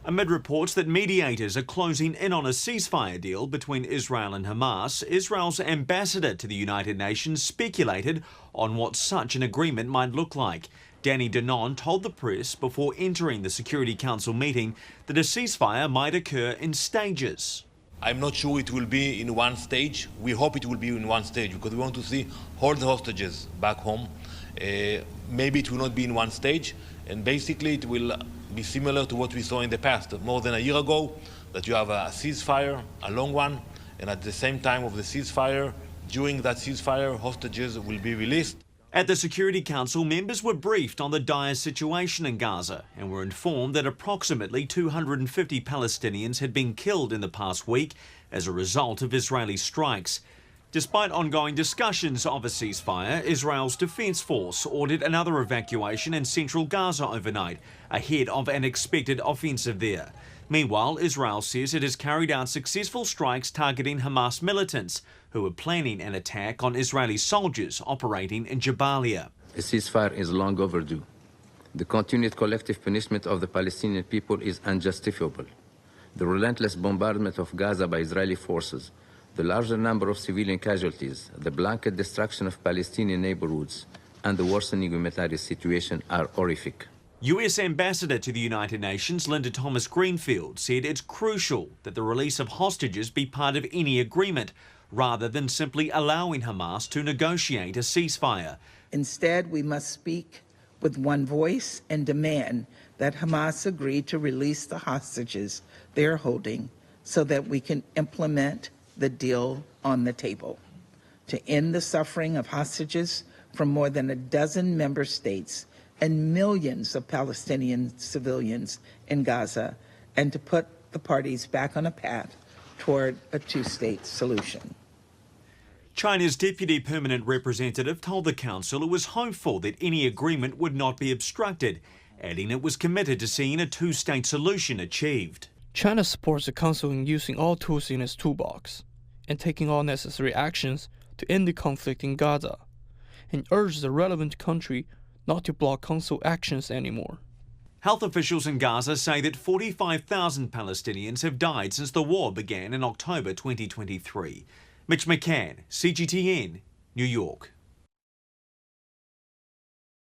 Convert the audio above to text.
Amid reports that mediators are closing in on a ceasefire deal between Israel and Hamas, Israel's ambassador to the United Nations speculated on what such an agreement might look like. Danny Danon told the press before entering the Security Council meeting that a ceasefire might occur in stages. I'm not sure it will be in one stage. We hope it will be in one stage because we want to see all the hostages back home. Maybe it will not be in one stage, and basically it will be similar to what we saw in the past, more than a year ago, that you have a ceasefire, a long one, and at the same time of the ceasefire, during that ceasefire, hostages will be released. At the Security Council, members were briefed on the dire situation in Gaza and were informed that approximately 250 Palestinians had been killed in the past week as a result of Israeli strikes. Despite ongoing discussions of a ceasefire, Israel's Defense Force ordered another evacuation in central Gaza overnight, ahead of an expected offensive there. Meanwhile, Israel says it has carried out successful strikes targeting Hamas militants who are planning an attack on Israeli soldiers operating in Jabalia. A ceasefire is long overdue. The continued collective punishment of the Palestinian people is unjustifiable. The relentless bombardment of Gaza by Israeli forces, the larger number of civilian casualties, the blanket destruction of Palestinian neighborhoods, and the worsening humanitarian situation are horrific. US Ambassador to the United Nations Linda Thomas-Greenfield said it's crucial that the release of hostages be part of any agreement, rather than simply allowing Hamas to negotiate a ceasefire. Instead, we must speak with one voice and demand that Hamas agree to release the hostages they're holding so that we can implement the deal on the table to end the suffering of hostages from more than a dozen member states and millions of Palestinian civilians in Gaza, and to put the parties back on a path toward a two-state solution. China's Deputy Permanent Representative told the Council it was hopeful that any agreement would not be obstructed, adding it was committed to seeing a two-state solution achieved. China supports the Council in using all tools in its toolbox and taking all necessary actions to end the conflict in Gaza, and urges the relevant country not to block Council actions anymore. Health officials in Gaza say that 45,000 Palestinians have died since the war began in October 2023. Mitch McCann, CGTN, New York.